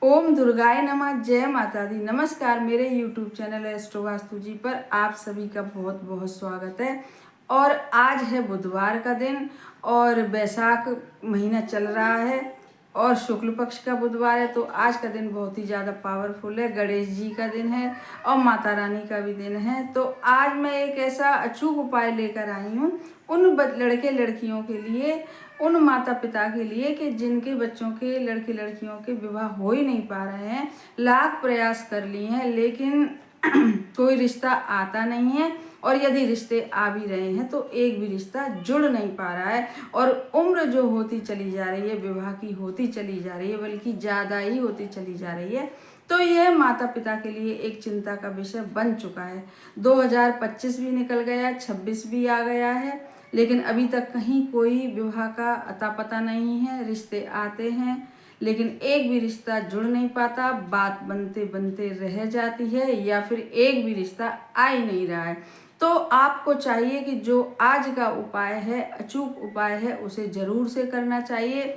ओम दुर्गाय नमः। जय माता दी। नमस्कार। मेरे YouTube चैनल एस्ट्रो वास्तु जी पर आप सभी का बहुत बहुत स्वागत है। और आज है बुधवार का दिन और वैशाख महीना चल रहा है और शुक्ल पक्ष का बुधवार है। तो आज का दिन बहुत ही ज़्यादा पावरफुल है। गणेश जी का दिन है और माता रानी का भी दिन है। तो आज मैं एक ऐसा अचूक उपाय लेकर आई हूँ उन लड़के लड़कियों के लिए, उन माता पिता के लिए कि जिनके बच्चों के लड़के लड़कियों के विवाह हो ही नहीं पा रहे हैं। लाख प्रयास कर लिए हैं लेकिन कोई रिश्ता आता नहीं है, और यदि रिश्ते आ भी रहे हैं तो एक भी रिश्ता जुड़ नहीं पा रहा है। और उम्र जो होती चली जा रही है, विवाह की होती चली जा रही है, बल्कि ज़्यादा ही होती चली जा रही है। तो यह माता पिता के लिए एक चिंता का विषय बन चुका है। 2025 भी निकल गया, 26 भी आ गया है, लेकिन अभी तक कहीं कोई विवाह का अता पता नहीं है। रिश्ते आते हैं लेकिन एक भी रिश्ता जुड़ नहीं पाता, बात बनते बनते रह जाती है, या फिर एक भी रिश्ता आ ही नहीं रहा है। तो आपको चाहिए कि जो आज का उपाय है, अचूक उपाय है, उसे जरूर से करना चाहिए।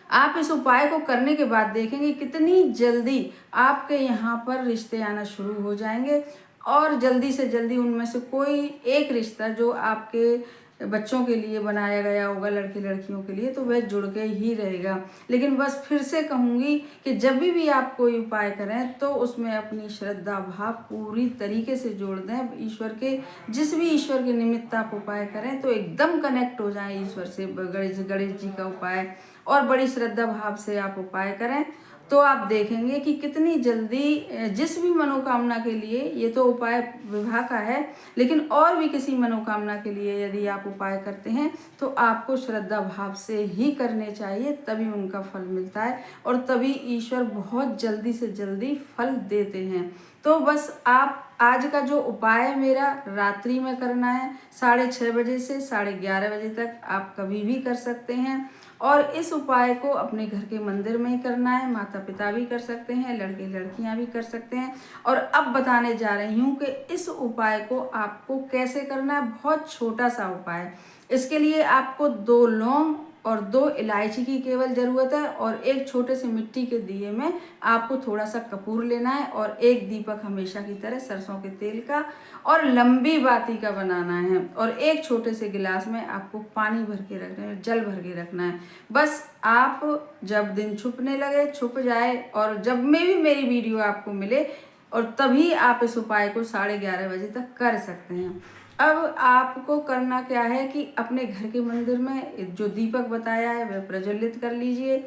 आप इस उपाय को करने के बाद देखेंगे कितनी जल्दी आपके यहाँ पर रिश्ते आना शुरू हो जाएंगे, और जल्दी से जल्दी उनमें से कोई एक रिश्ता जो आपके बच्चों के लिए बनाया गया होगा, लड़के लड़कियों के लिए, तो वह जुड़ के ही रहेगा। लेकिन बस फिर से कहूँगी कि जब भी आप कोई उपाय करें तो उसमें अपनी श्रद्धा भाव पूरी तरीके से जोड़ दें ईश्वर के। जिस भी ईश्वर के निमित्त आप उपाय करें तो एकदम कनेक्ट हो जाएं ईश्वर से। गणेश जी का उपाय और बड़ी श्रद्धा भाव से आप उपाय करें तो आप देखेंगे कि कितनी जल्दी जिस भी मनोकामना के लिए, ये तो उपाय विवाह का है, लेकिन और भी किसी मनोकामना के लिए यदि आप उपाय करते हैं तो आपको श्रद्धा भाव से ही करने चाहिए, तभी उनका फल मिलता है और तभी ईश्वर बहुत जल्दी से जल्दी फल देते हैं। तो बस आप आज का जो उपाय है मेरा, रात्रि में करना है 6:30 बजे से 11:30 बजे तक, आप कभी भी कर सकते हैं। और इस उपाय को अपने घर के मंदिर में ही करना है। माता पिता भी कर सकते हैं, लड़के लड़कियां भी कर सकते हैं। और अब बताने जा रही हूँ कि इस उपाय को आपको कैसे करना है। बहुत छोटा सा उपाय है। इसके लिए आपको 2 लौंग और 2 इलायची की केवल ज़रूरत है, और एक छोटे से मिट्टी के दिए में आपको थोड़ा सा कपूर लेना है, और एक दीपक हमेशा की तरह सरसों के तेल का और लंबी बाती का बनाना है, और एक छोटे से गिलास में आपको पानी भर के रखना है, जल भर के रखना है। बस आप जब दिन छुपने लगे, छुप जाए, और जब में भी मेरी वीडियो आपको मिले, और तभी आप इस उपाय को 11:30 बजे तक कर सकते हैं। अब आपको करना क्या है कि अपने घर के मंदिर में जो दीपक बताया है वह प्रज्वलित कर लीजिए,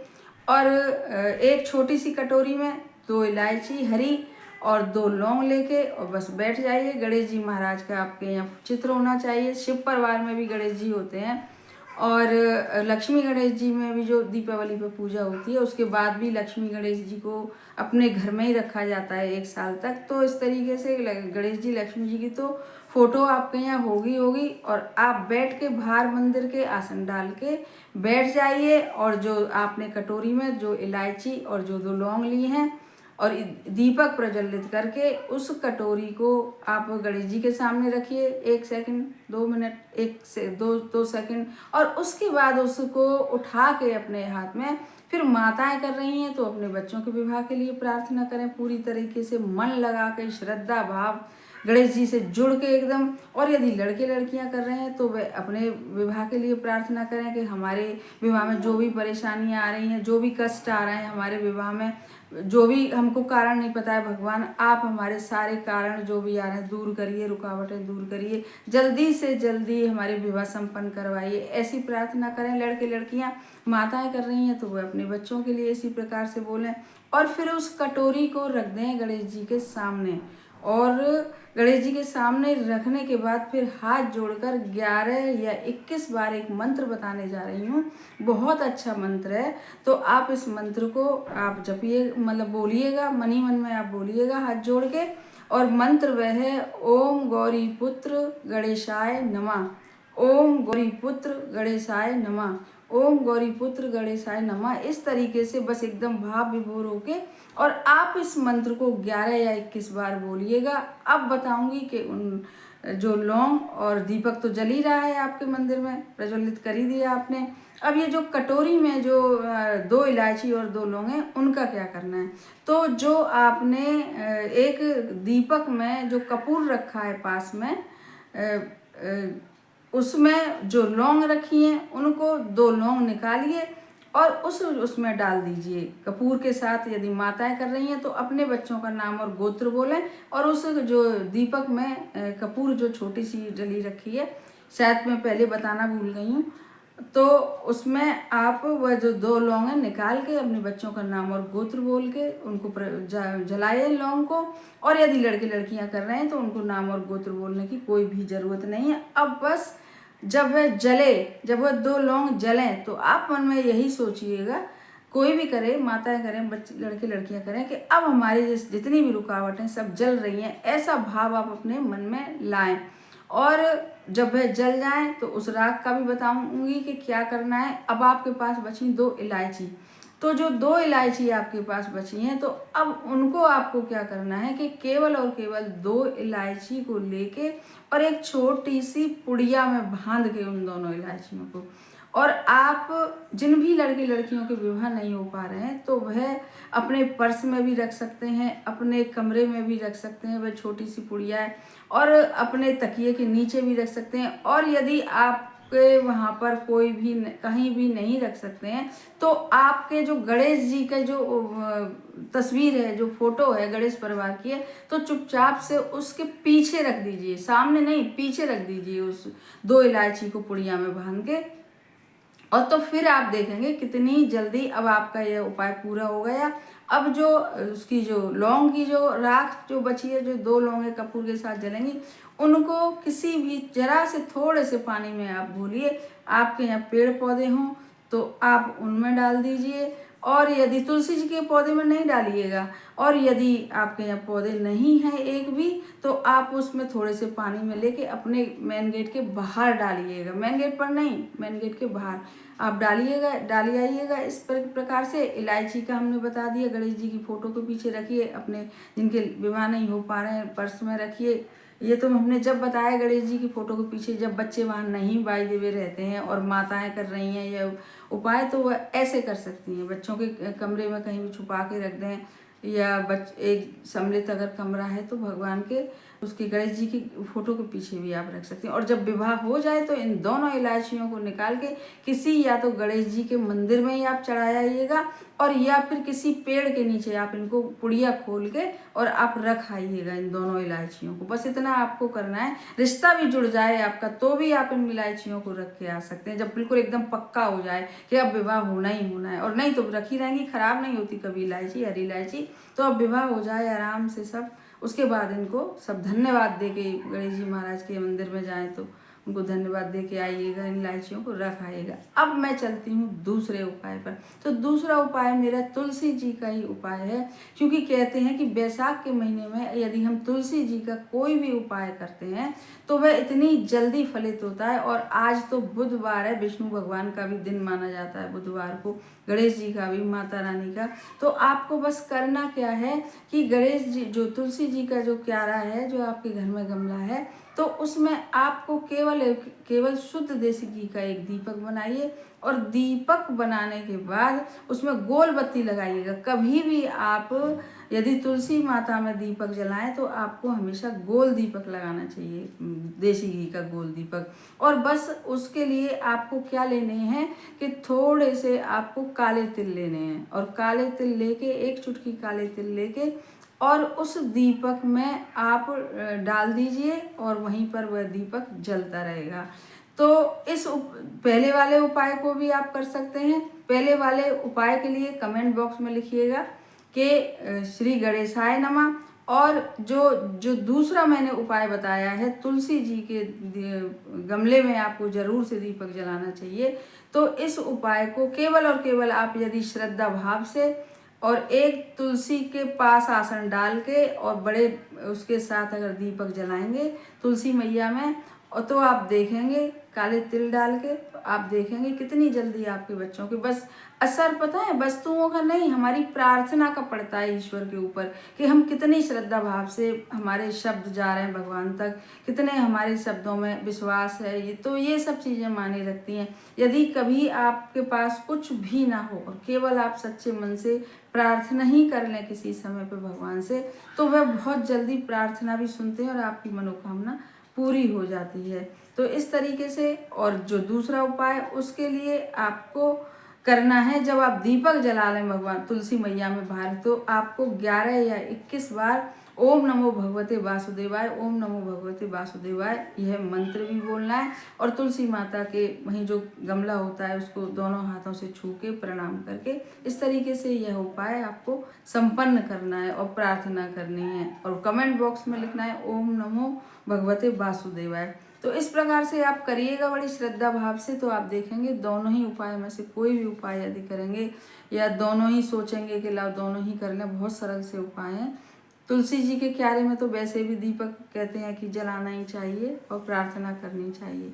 और एक छोटी सी कटोरी में 2 इलायची हरी और 2 लौंग लेके और बस बैठ जाइए। गणेश जी महाराज का आपके यहाँ चित्र होना चाहिए। शिव परिवार में भी गणेश जी होते हैं, और लक्ष्मी गणेश जी में भी जो दीपावली पे पूजा होती है उसके बाद भी लक्ष्मी गणेश जी को अपने घर में ही रखा जाता है 1 साल तक। तो इस तरीके से गणेश जी लक्ष्मी जी की तो फोटो आपके यहाँ होगी होगी, और आप बैठ के बाहर मंदिर के आसन डाल के बैठ जाइए, और जो आपने कटोरी में जो इलायची और जो 2 लौंग लिए हैं और दीपक प्रज्वलित करके उस कटोरी को आप गणेश जी के सामने रखिए 1 सेकंड 2 मिनट 1 से 2 सेकंड, और उसके बाद उसको उठा के अपने हाथ में, फिर माताएं कर रही हैं तो अपने बच्चों के विवाह के लिए प्रार्थना करें पूरी तरीके से, मन लगा के श्रद्धा भाव गणेश जी से जुड़ के एकदम। और यदि लड़के लड़कियां कर रहे हैं तो वे अपने विवाह के लिए प्रार्थना करें कि हमारे विवाह में जो भी परेशानियां आ रही हैं, जो भी कष्ट आ रहे हैं हमारे विवाह में, जो भी हमको कारण नहीं पता है, भगवान आप हमारे सारे कारण जो भी आ रहे हैं दूर करिए, रुकावटें दूर करिए, जल्दी से जल्दी हमारे विवाह संपन्न करवाइए। ऐसी प्रार्थना करें। लड़के लड़कियां माताएं कर रही हैं तो वह अपने बच्चों के लिए इसी प्रकार से बोलें, और फिर उस कटोरी को रख दें गणेश जी के सामने। और गणेश जी के सामने रखने के बाद फिर हाथ जोड़कर 11 या 21 बार एक मंत्र बताने जा रही हूँ। बहुत अच्छा मंत्र है, तो आप इस मंत्र को आप जपिए, मतलब बोलिएगा, मन ही मन में आप बोलिएगा हाथ जोड़ के। और मंत्र वह है ओम गौरी पुत्र गणेशाय नमः, ओम गौरी पुत्र गणेशाय नमः, ओम गौरी पुत्र गणेशाय नमः। इस तरीके से बस एकदम भाव विभोर होके, और आप इस मंत्र को 11 या 21 बार बोलिएगा। अब बताऊंगी कि उन जो लौंग और दीपक तो जल ही रहा है आपके मंदिर में, प्रज्वलित कर ही दिया आपने। अब ये जो कटोरी में जो 2 इलायची और 2 लौंग हैं, उनका क्या करना है? तो जो आपने एक दीपक में जो कपूर रखा है पास में, उसमें जो लौंग रखी हैं उनको 2 लौंग निकालिए और उसमें डाल दीजिए कपूर के साथ। यदि माताएं कर रही हैं तो अपने बच्चों का नाम और गोत्र बोलें, और उस जो दीपक में कपूर जो छोटी सी डली रखी है, शायद मैं पहले बताना भूल गई हूँ, तो उसमें आप वह जो 2 लौंग हैं निकाल के अपने बच्चों का नाम और गोत्र बोल के उनको जलाए लौंग को। और यदि लड़के लड़कियां कर रहे हैं तो उनको नाम और गोत्र बोलने की कोई भी ज़रूरत नहीं है। अब बस जब वह 2 लौंग जलें तो आप मन में यही सोचिएगा, कोई भी करे, माताएं करें, बच्चे लड़के लड़कियां करें, कि अब हमारी जितनी भी रुकावटें सब जल रही हैं, ऐसा भाव आप अपने मन में लाएं। और जब वह जल जाए तो उस राख का भी बताऊंगी कि क्या करना है। अब आपके पास बची 2 इलायची, तो जो 2 इलायची आपके पास बची हैं, तो अब उनको आपको क्या करना है कि केवल और केवल 2 इलायची को लेके और एक छोटी सी पुड़िया में बांध के उन दोनों इलायचियों को, और आप जिन भी लड़के लड़कियों के विवाह नहीं हो पा रहे हैं तो वह अपने पर्स में भी रख सकते हैं, अपने कमरे में भी रख सकते हैं वह छोटी सी पुड़िया है, और अपने तकिए के नीचे भी रख सकते हैं। और यदि आपके वहाँ पर कोई भी कहीं भी नहीं रख सकते हैं तो आपके जो गणेश जी का जो तस्वीर है, जो फोटो है गणेश परिवार की है, तो चुपचाप से उसके पीछे रख दीजिए, सामने नहीं, पीछे रख दीजिए उस 2 इलायची को पुड़िया में बांध के। और तो फिर आप देखेंगे कितनी जल्दी अब आपका यह उपाय पूरा हो गया। अब जो उसकी जो लौंग की जो राख जो बची है, जो 2 लौंगे कपूर के साथ जलेंगी, उनको किसी भी जरा से थोड़े से पानी में आप घोलिए। आपके यहाँ पेड़ पौधे हों तो आप उनमें डाल दीजिए, और यदि तुलसी जी के पौधे में नहीं डालिएगा, और यदि आपके यहाँ पौधे नहीं हैं एक भी, तो आप उसमें थोड़े से पानी में लेके अपने मेन गेट के बाहर डालिएगा, मेन गेट पर नहीं, मेन गेट के बाहर आप डाली आइएगा। इस प्रकार से इलायची का हमने बता दिया, गणेश जी की फोटो के पीछे रखिए, अपने जिनके विवाह नहीं हो पा रहे हैं पर्स में रखिए। ये तो हमने जब बताया गणेश जी की फोटो के पीछे, जब बच्चे वहाँ नहीं बाई देवे रहते हैं और माताएं कर रही हैं यह उपाय, तो वह ऐसे कर सकती हैं। बच्चों के कमरे में कहीं भी छुपा के रख दें, या एक सम्मिलित अगर कमरा है तो भगवान के उसकी गणेश जी की फोटो के पीछे भी आप रख सकते हैं। और जब विवाह हो जाए तो इन दोनों इलायचियों को निकाल के किसी या तो गणेश जी के मंदिर में ही आप चढ़ाइएगा, और या फिर किसी पेड़ के नीचे आप इनको पुड़िया खोल के और आप रख आइएगा इन दोनों इलायचियों को। बस इतना आपको करना है। रिश्ता भी जुड़ जाए आपका तो भी आप इन इलायचियों को रख के आ सकते हैं, जब बिल्कुल एकदम पक्का हो जाए कि अब विवाह होना ही होना है। और नहीं तो रखी रहेंगी, खराब नहीं होती कभी इलायची, हरी इलायची। तो अब विवाह हो जाए आराम से सब, उसके बाद इनको सब धन्यवाद दे के गणेश जी महाराज के मंदिर में जाएं तो उनको धन्यवाद दे के आइएगा, इन इलायचियों को रख आइएगा। अब मैं चलती हूँ दूसरे उपाय पर। तो दूसरा उपाय मेरा तुलसी जी का ही उपाय है, क्योंकि कहते हैं कि बैसाख के महीने में यदि हम तुलसी जी का कोई भी उपाय करते हैं तो वह इतनी जल्दी फलित होता है। और आज तो बुधवार है, विष्णु भगवान का भी दिन माना जाता है बुधवार को, गणेश जी का भी, माता रानी का। तो आपको बस करना क्या है कि गणेश जी जो तुलसी जी का जो क्यारा है, जो आपके घर में गमला है, तो उसमें आपको केवल शुद्ध देसी घी का एक दीपक बनाइए, और दीपक बनाने के बाद उसमें गोल बत्ती लगाइएगा। कभी भी आप यदि तुलसी माता में दीपक जलाएं तो आपको हमेशा गोल दीपक लगाना चाहिए, देसी घी का गोल दीपक। और बस उसके लिए आपको क्या लेने हैं कि थोड़े से आपको काले तिल लेने हैं, और काले तिल लेके, एक चुटकी काले तिल लेके, और उस दीपक में आप डाल दीजिए, और वहीं पर वह दीपक जलता रहेगा। तो इस पहले वाले उपाय को भी आप कर सकते हैं। पहले वाले उपाय के लिए कमेंट बॉक्स में लिखिएगा कि श्री गणेशाय नमः। और जो दूसरा मैंने उपाय बताया है, तुलसी जी के गमले में आपको जरूर से दीपक जलाना चाहिए। तो इस उपाय को केवल और केवल आप यदि श्रद्धा भाव से और एक तुलसी के पास आसन डाल के और बड़े उसके साथ अगर दीपक जलाएंगे तुलसी मैया में, और तो आप देखेंगे काले तिल डाल के, तो आप देखेंगे कितनी जल्दी आपके बच्चों के बस असर, पता है वस्तुओं का नहीं, हमारी प्रार्थना का पड़ता है ईश्वर के ऊपर, कि हम कितनी श्रद्धा भाव से हमारे शब्द जा रहे हैं भगवान तक, कितने हमारे शब्दों में विश्वास है। ये तो ये सब चीज़ें मायने रखती हैं। यदि कभी आपके पास कुछ भी ना हो और केवल आप सच्चे मन से प्रार्थना ही कर लें किसी समय पे भगवान से, तो वह बहुत जल्दी प्रार्थना भी सुनते हैं और आपकी मनोकामना पूरी हो जाती है। तो इस तरीके से, और जो दूसरा उपाय उसके लिए आपको करना है, जब आप दीपक जला लें भगवान तुलसी मैया में बाहर, तो आपको 11 या 21 बार ओम नमो भगवते वासुदेवाय, ओम नमो भगवते वासुदेवाय यह मंत्र भी बोलना है। और तुलसी माता के वहीं जो गमला होता है उसको दोनों हाथों से छू के प्रणाम करके इस तरीके से यह उपाय आपको संपन्न करना है और प्रार्थना करनी है, और कमेंट बॉक्स में लिखना है ओम नमो भगवते वासुदेवाय। तो इस प्रकार से आप करिएगा बड़ी श्रद्धा भाव से, तो आप देखेंगे दोनों ही उपाय में से कोई भी उपाय यदि करेंगे या दोनों ही सोचेंगे कि लाओ दोनों ही कर लें, बहुत सरल से उपाय हैं। तुलसी जी के क्यारे में तो वैसे भी दीपक कहते हैं कि जलाना ही चाहिए और प्रार्थना करनी चाहिए।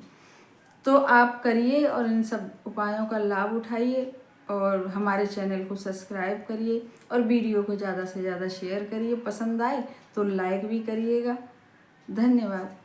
तो आप करिए और इन सब उपायों का लाभ उठाइए, और हमारे चैनल को सब्सक्राइब करिए और वीडियो को ज़्यादा से ज़्यादा शेयर करिए। पसंद आए तो लाइक भी करिएगा। धन्यवाद।